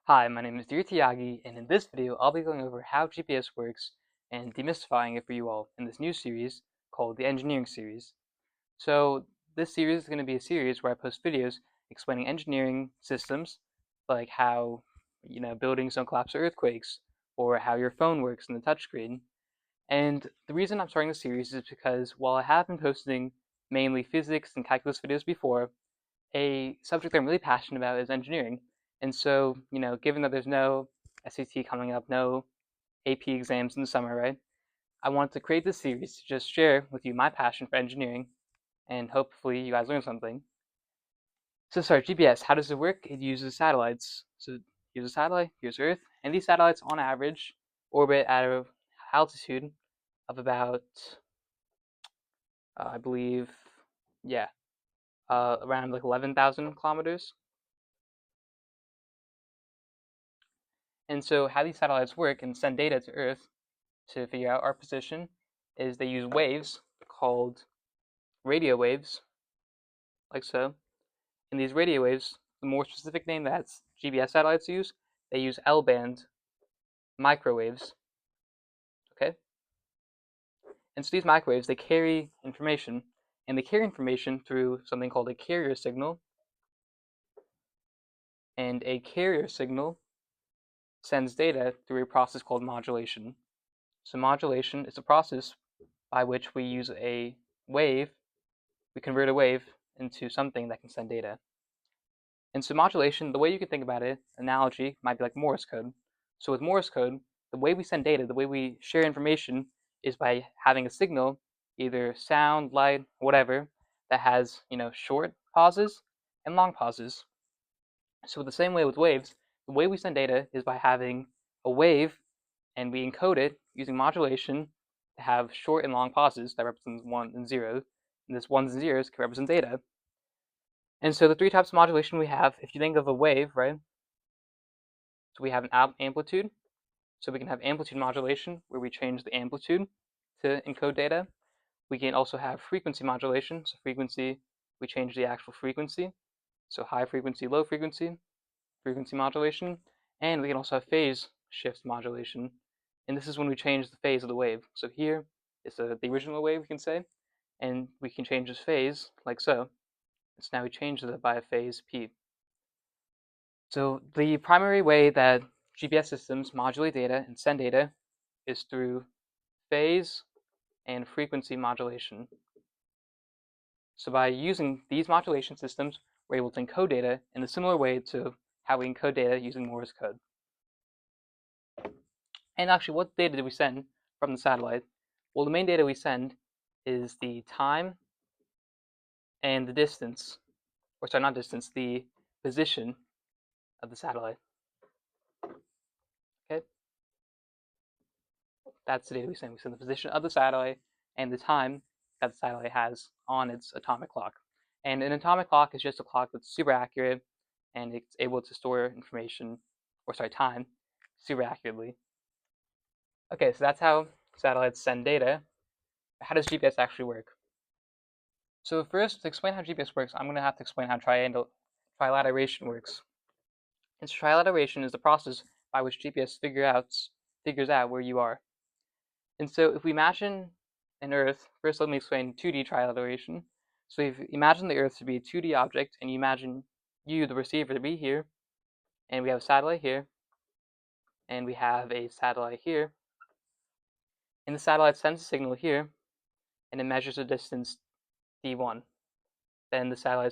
Hi, my name is Dear Tiagi, and in this video, I'll be going over how GPS works and demystifying it for you all in this new series called the Engineering Series. So, this series is going to be a series where I post videos explaining engineering systems, like how, buildings don't collapse or earthquakes, or how your phone works in the touchscreen. And the reason I'm starting this series is because while I have been posting mainly physics and calculus videos before, a subject I'm really passionate about is engineering. And so, given that there's no SAT coming up, no AP exams in the summer, right? I wanted to create this series to just share with you my passion for engineering, and hopefully you guys learn something. So, sorry, GPS, how does it work? It uses satellites. So, here's a satellite, here's Earth, and these satellites, on average, orbit at an altitude of about, I believe, yeah, around like 11,000 kilometers. And so how these satellites work and send data to Earth to figure out our position is they use waves called radio waves, like so. And these radio waves, the more specific name that GPS satellites use, they use L-band microwaves, okay? And so these microwaves, they carry information, and they carry information through something called a carrier signal, and a carrier signal sends data through a process called modulation. So modulation is a process by which we use a wave, we convert a wave into something that can send data. And so modulation, the way you can think about it, analogy, might be like Morse code. So with Morse code, the way we send data, the way we share information is by having a signal, either sound, light, whatever, that has, short pauses and long pauses. So the same way with waves, the way we send data is by having a wave and we encode it using modulation to have short and long pauses that represent 1 and 0. And this 1s and 0s can represent data. And so the three types of modulation we have, if you think of a wave, right? So we have an amplitude. So we can have amplitude modulation where we change the amplitude to encode data. We can also have frequency modulation. So frequency, we change the actual frequency. So high frequency, low frequency, frequency modulation. And we can also have phase shift modulation. And this is when we change the phase of the wave. So here is the original wave, we can say, and we can change its phase like so. So now we change it by a phase p. So the primary way that GPS systems modulate data and send data is through phase and frequency modulation. So by using these modulation systems, we're able to encode data in a similar way to how we encode data using Morse code. And actually, what data did we send from the satellite? Well, the main data we send is the time and the distance, or sorry, not distance, the position of the satellite. Okay, that's the data we send. We send the position of the satellite and the time that the satellite has on its atomic clock. And an atomic clock is just a clock that's super accurate and it's able to store information, or sorry, time, super accurately. Okay, so that's how satellites send data. How does GPS actually work? So first, to explain how GPS works, I'm going to have to explain how trilateration works. And trilateration is the process by which GPS figures out where you are. And so if we imagine an Earth, first let me explain 2D trilateration. So if you imagine the Earth to be a 2D object, and you imagine you, the receiver, to be here, and we have a satellite here, and we have a satellite here, and the satellite sends a signal here, and it measures a distance d1. Then the satellite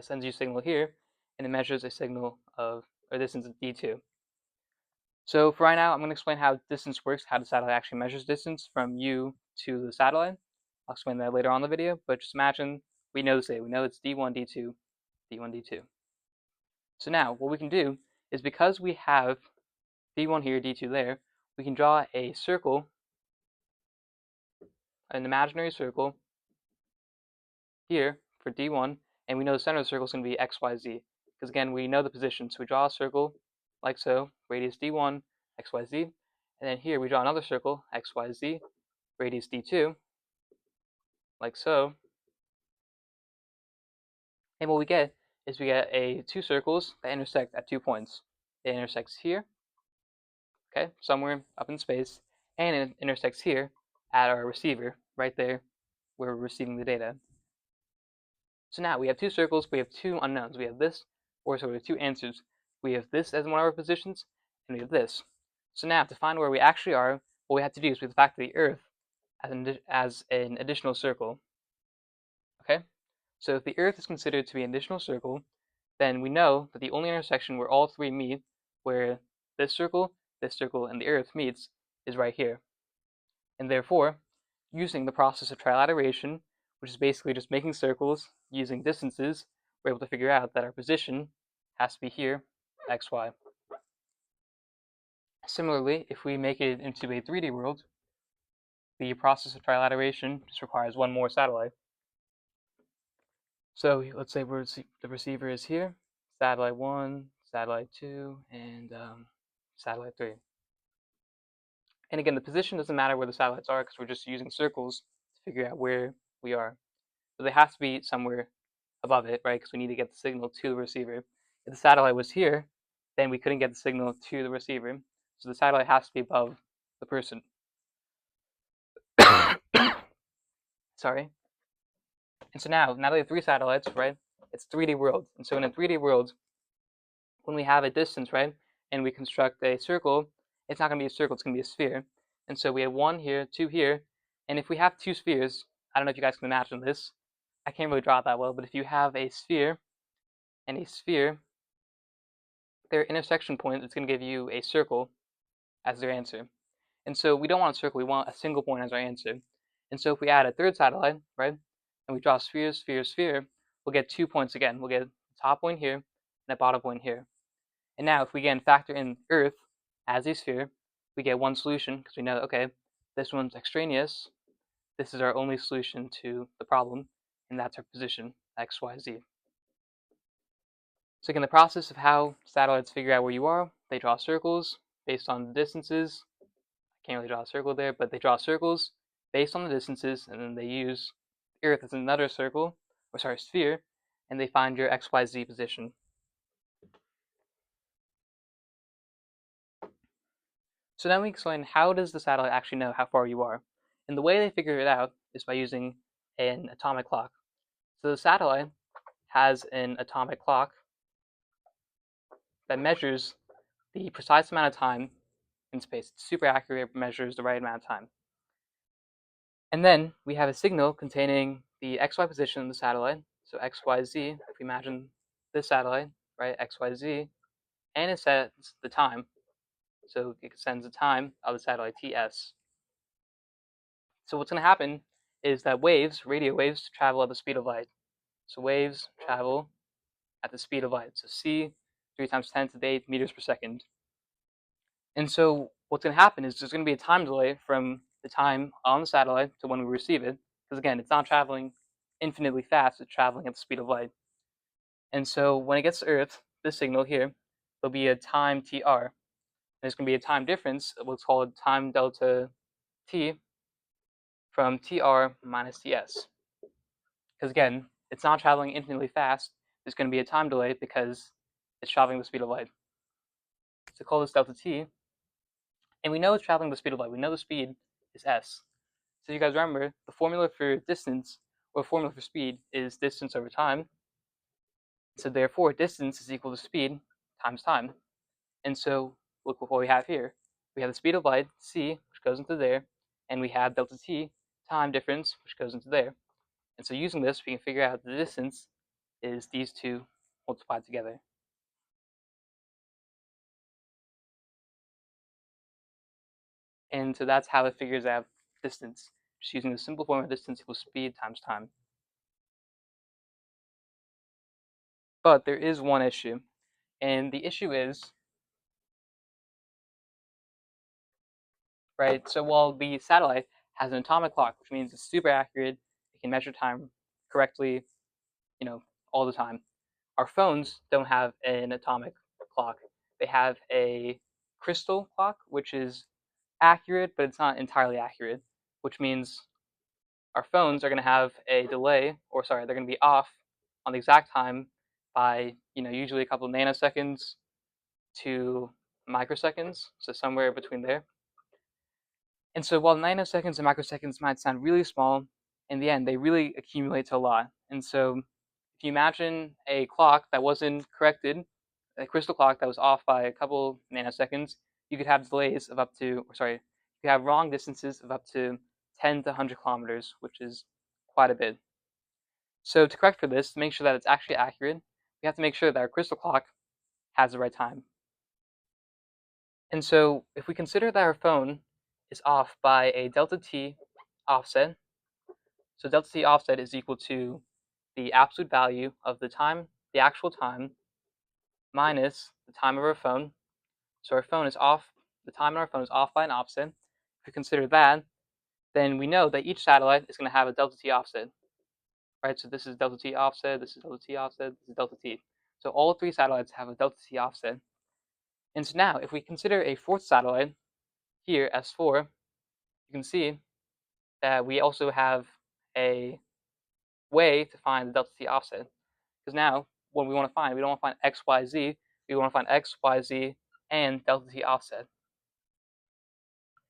sends you a signal here, and it measures a signal of a distance of d2. So for right now, I'm going to explain how distance works, how the satellite actually measures distance from you to the satellite. I'll explain that later on in the video, but just imagine we know this data. We know it's d1, d2, d1, d2. So now what we can do is, because we have d1 here, d2 there, we can draw a circle, an imaginary circle here for d1, and we know the center of the circle is going to be x, y, z, because again, we know the position. So we draw a circle like so, radius d1, x, y, z, and then here we draw another circle, x, y, z, radius d2, like so. And what we get is we get two circles that intersect at 2 points. it intersects here, okay, somewhere up in space, and it intersects here at our receiver, right there where we're receiving the data. So now we have two circles, we have two unknowns. We have this, or so we have two answers. We have this as one of our positions, and we have this. So now to find where we actually are, what we have to do is we have to factor the Earth as an additional circle. Okay? So if the Earth is considered to be an additional circle, then we know that the only intersection where all three meet, where this circle, and the Earth meets, is right here. And therefore, using the process of trilateration, which is basically just making circles using distances, we're able to figure out that our position has to be here, x, y. Similarly, if we make it into a 3D world, the process of trilateration just requires one more satellite. So let's say the receiver is here, satellite 1, satellite 2, and satellite 3. And again, the position doesn't matter where the satellites are because we're just using circles to figure out where we are. So they have to be somewhere above it, right? Because we need to get the signal to the receiver. If the satellite was here, then we couldn't get the signal to the receiver. So the satellite has to be above the person. Sorry. And so now that we have three satellites, right? It's 3D world. And so in a 3D world, when we have a distance, right, and we construct a circle, it's not going to be a circle, it's going to be a sphere. And so we have one here, two here, and if we have two spheres, I don't know if you guys can imagine this. I can't really draw it that well, but if you have a sphere and a sphere, their intersection point is going to give you a circle as their answer. And so we don't want a circle, we want a single point as our answer. And so if we add a third satellite, right, and we draw sphere, sphere, sphere, we'll get 2 points again. We'll get a top point here and a bottom point here. And now if we again factor in Earth as a sphere, we get one solution because we know, okay, this one's extraneous. This is our only solution to the problem, and that's our position, x, y, z. So again, the process of how satellites figure out where you are, they draw circles based on the distances. I can't really draw a circle there, but they draw circles based on the distances, and then they use the Earth as another circle, or sorry, sphere, and they find your x, y, z position. So now we explain how does the satellite actually know how far you are. And the way they figure it out is by using an atomic clock. So the satellite has an atomic clock that measures the precise amount of time in space. It's super accurate, it measures the right amount of time. And then we have a signal containing the XY position of the satellite. So XYZ, if we imagine this satellite, right, XYZ, and it sends the time. So it sends the time of the satellite TS. So what's going to happen is that waves, radio waves, travel at the speed of light. So waves travel at the speed of light. So c 3 times 10 to the 8 meters per second. And so what's going to happen is there's going to be a time delay from the time on the satellite to when we receive it. Because again, it's not traveling infinitely fast, it's traveling at the speed of light. And so when it gets to Earth, this signal here, there'll be a time tr. There's going to be a time difference, what's called time delta t, from tr minus ts. Because again, it's not traveling infinitely fast. There's going to be a time delay because it's traveling the speed of light. So call this delta t. And we know it's traveling the speed of light. We know the speed is s. So you guys remember, the formula for distance, or formula for speed, is distance over time. So therefore, distance is equal to speed times time. And so look what we have here. We have the speed of light, c, which goes into there, and we have delta t, time difference, which goes into there. And so using this, we can figure out the distance is these two multiplied together. And so that's how it figures out distance, just using the simple formula distance equals speed times time. But there is one issue, and the issue is, right, so while the satellite has an atomic clock, which means it's super accurate, it can measure time correctly, all the time. Our phones don't have an atomic clock. They have a crystal clock, which is accurate, but it's not entirely accurate, which means our phones are going to have a delay, or sorry, they're going to be off on the exact time by, usually a couple of nanoseconds, to microseconds, so somewhere between there. And so while nanoseconds and microseconds might sound really small, in the end, they really accumulate to a lot. And so if you imagine a clock that wasn't corrected, a crystal clock that was off by a couple nanoseconds, you could have delays of up to, or sorry, you could have wrong distances of up to 10 to 100 kilometers, which is quite a bit. So to correct for this, to make sure that it's actually accurate, we have to make sure that our crystal clock has the right time. And so if we consider that our phone is off by a delta t offset, so delta t offset is equal to the absolute value of the time, the actual time, minus the time of our phone. So our phone is off, the time on our phone is off by an offset. If we consider that, then we know that each satellite is going to have a delta t offset, right? So this is delta t offset, this is delta t offset, this is delta t. So all three satellites have a delta t offset. And so now, if we consider a fourth satellite here, S4, you can see that we also have a way to find the delta t offset. Because now, what we want to find, we don't want to find x, y, z. We want to find x, y, z, and delta t offset.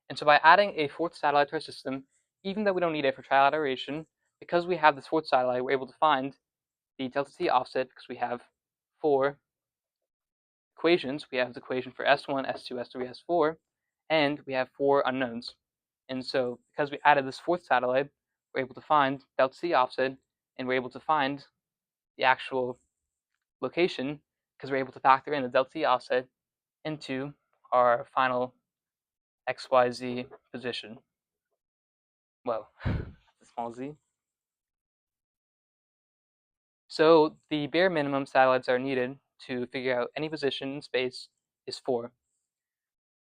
And so by adding a fourth satellite to our system, even though we don't need it for trilateration, because we have this fourth satellite, we're able to find the delta t offset because we have four equations. We have the equation for S1, S2, S3, S4, and we have four unknowns. And so because we added this fourth satellite, we're able to find delta t offset, and we're able to find the actual location because we're able to factor in the delta t offset into our final XYZ position. Well, that's a small z. So the bare minimum satellites that are needed to figure out any position in space is 4.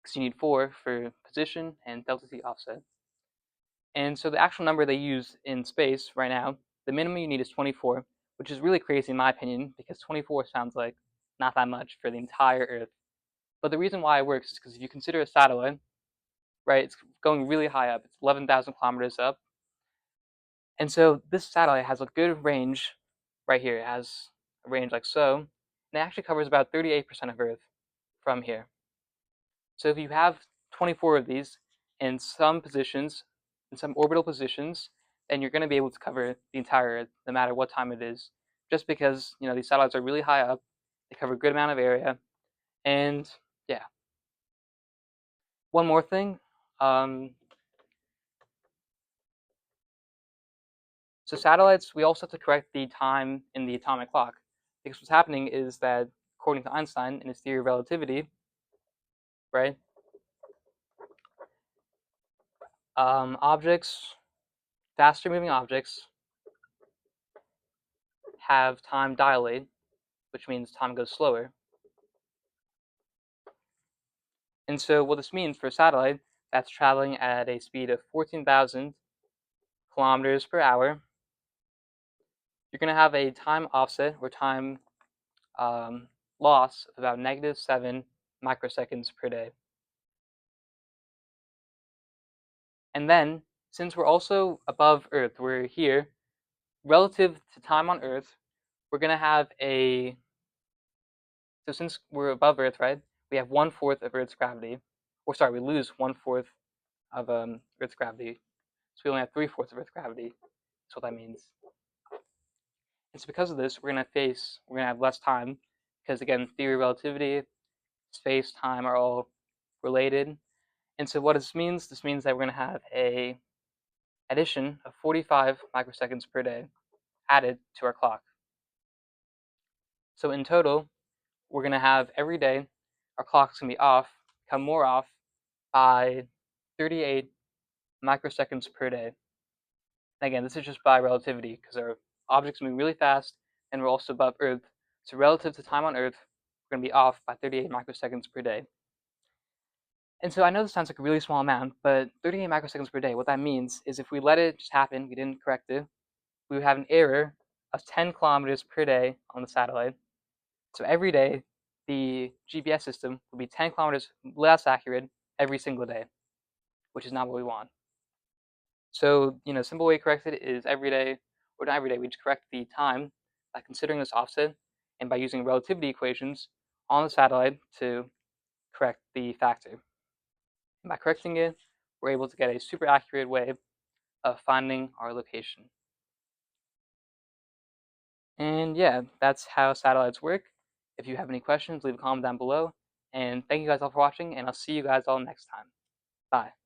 Because you need 4 for position and delta t offset. And so the actual number they use in space right now, the minimum you need is 24, which is really crazy in my opinion, because 24 sounds like not that much for the entire Earth. But the reason why it works is because if you consider a satellite, right, it's going really high up. It's 11,000 kilometers up. And so this satellite has a good range right here. It has a range like so, and it actually covers about 38% of Earth from here. So if you have 24 of these in some positions, in some orbital positions, then you're going to be able to cover the entire Earth, no matter what time it is, just because these satellites are really high up, they cover a good amount of area, and yeah. One more thing. So satellites, we also have to correct the time in the atomic clock, because what's happening is that, according to Einstein in his theory of relativity, right, objects, faster moving objects, have time dilate, which means time goes slower. And so what this means for a satellite that's traveling at a speed of 14,000 kilometers per hour, you're going to have a time offset or time loss of about -7 microseconds per day. And then, since we're also above Earth, we're here, relative to time on Earth, we're going to have so since we're above Earth, right, we have 1/4 of Earth's gravity. Or sorry, we lose 1/4 of Earth's gravity. So we only have 3/4 of Earth's gravity. That's what that means. And so because of this, we're going to have less time, because again, theory of relativity, space, time are all related. And so what this means that we're going to have a addition of 45 microseconds per day added to our clock. So in total, we're going to have every day, our clock's going to be off, become more off by 38 microseconds per day. And again, this is just by relativity, because our objects move really fast, and we're also above Earth. So relative to time on Earth, we're going to be off by 38 microseconds per day. And so I know this sounds like a really small amount, but 38 microseconds per day, what that means is if we let it just happen, we didn't correct it, we would have an error of 10 kilometers per day on the satellite. So every day, the GPS system will be 10 kilometers less accurate every single day, which is not what we want. So, a simple way to correct it is every day, or not every day, we just correct the time by considering this offset and by using relativity equations on the satellite to correct the factor. And by correcting it, we're able to get a super accurate way of finding our location. And yeah, that's how satellites work. If you have any questions, leave a comment down below. And thank you guys all for watching, and I'll see you guys all next time. Bye.